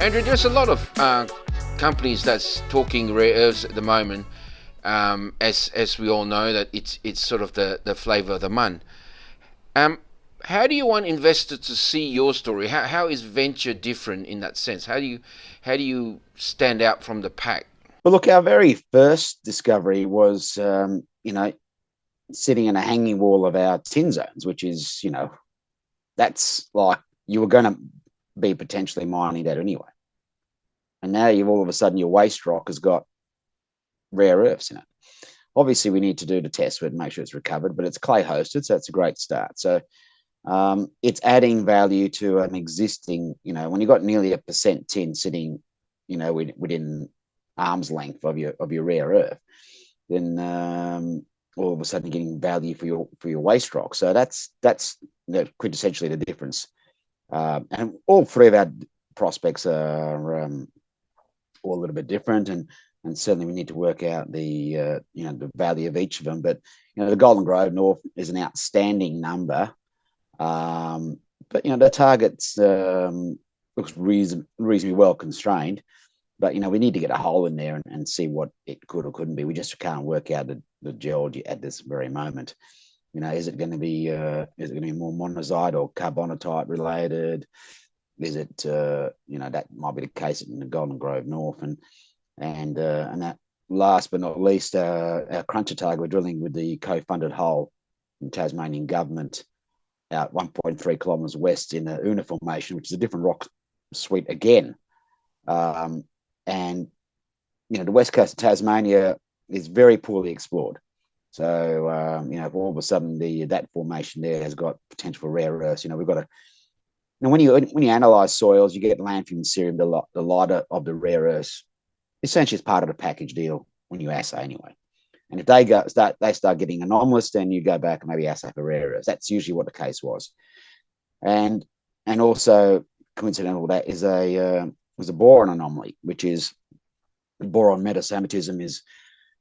Andrew, there's a lot of companies that's talking rare earths at the moment. As we all know, that it's sort of the flavour of the month. Um, how do you want investors to see your story? How is venture different in that sense? How do you stand out from the pack? Well, look, our very first discovery was, sitting in a hanging wall of our tin zones, which is, that's like you were going to be potentially mining that anyway. And now you've all of a sudden your waste rock has got rare earths in it. Obviously, we need to do the test with it and make sure it's recovered, but it's clay hosted, so that's a great start. So it's adding value to an existing, when you've got nearly 1% tin sitting, within arm's length of your rare earth, then all of a sudden getting value for your waste rock. So that's quintessentially the difference. And all three of our prospects are all a little bit different, and certainly we need to work out the value of each of them. But the Golden Grove North is an outstanding number, but the target's looks reasonably well constrained. But we need to get a hole in there and see what it could or couldn't be. We just can't work out the geology at this very moment. Is it going to be more monazite or carbonatite related? Is it that might be the case in the Golden Grove North, and that last but not least, our Cruncher target, we're drilling with the co-funded hole in Tasmanian government out 1.3 kilometres west in the Una Formation, which is a different rock suite again. And the west coast of Tasmania is very poorly explored. So if all of a sudden that formation there has got potential for rare earths, we've got to. Now, when you analyse soils, you get lanthanum and cerium, the lighter of the rare earths, essentially as part of the package deal when you assay anyway. And if they start getting anomalous, then you go back and maybe assay for rare earths. That's usually what the case was. And also coincidental with that is was a boron anomaly, which is boron metasamatism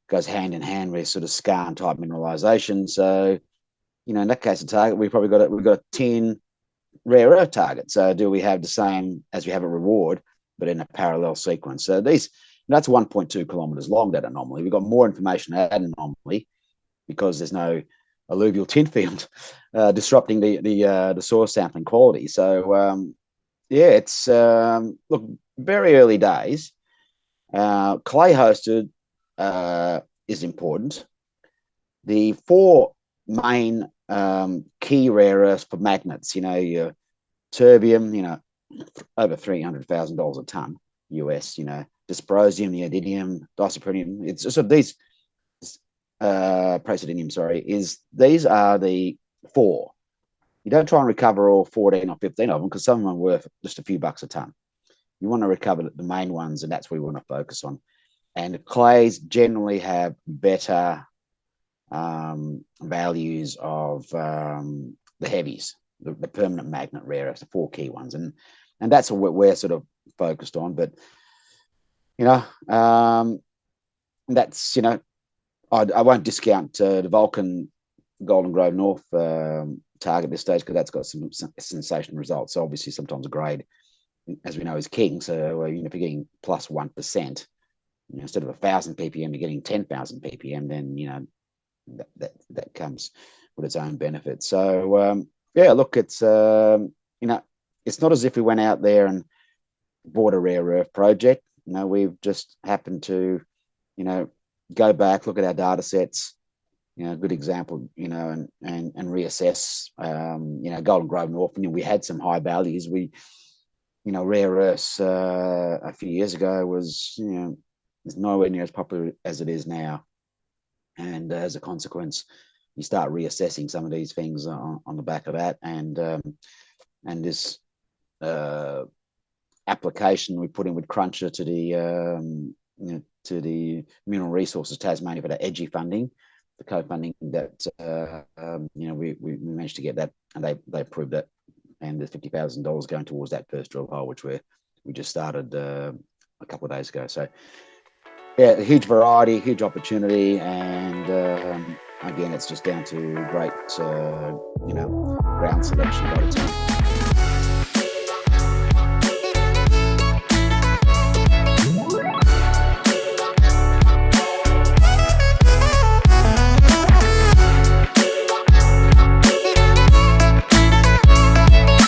goes hand in hand with sort of skarn type mineralization. So, in that case, the target we've got a 10 rare earth target. So, do we have the same as we have a reward, but in a parallel sequence? So that's 1.2 kilometers long, that anomaly. We've got more information at that anomaly because there's no alluvial tin field disrupting the soil sampling quality. So it's look, very early days. Clay hosted is important. The four main key rare earths for magnets, your terbium, over $300,000 a ton US, dysprosium, neodymium, dysprosium. It's sort of these praseodymium, these are the four. You don't try and recover all 14 or 15 of them because some of them are worth just a few bucks a ton. You want to recover the main ones, and that's what we want to focus on. And the clays generally have better values of the heavies, the permanent magnet rare earths, the four key ones, and that's what we're sort of focused on. But that's I won't discount the Vulcan Golden Grove North target at this stage because that's got some sensational results. So obviously, sometimes a grade, as we know, is king. So if you're getting plus 1%, instead of 1,000 ppm, you're getting 10,000 ppm. Then that comes with its own benefits. So look, it's it's not as if we went out there and bought a rare earth project. We've just happened to go back, look at our data sets. Good example, and reassess. Golden Grove North, we had some high values. Rare earths a few years ago was nowhere near as popular as it is now, and as a consequence, you start reassessing some of these things on the back of that, and this application we put in with Cruncher to the Mineral Resources Tasmania for the EDGI funding, the co-funding that we managed to get that, and they approved it, and there's $50,000 going towards that first drill hole, which we just started a couple of days ago. So a huge variety, huge opportunity, and again, it's just down to great ground selection by the team.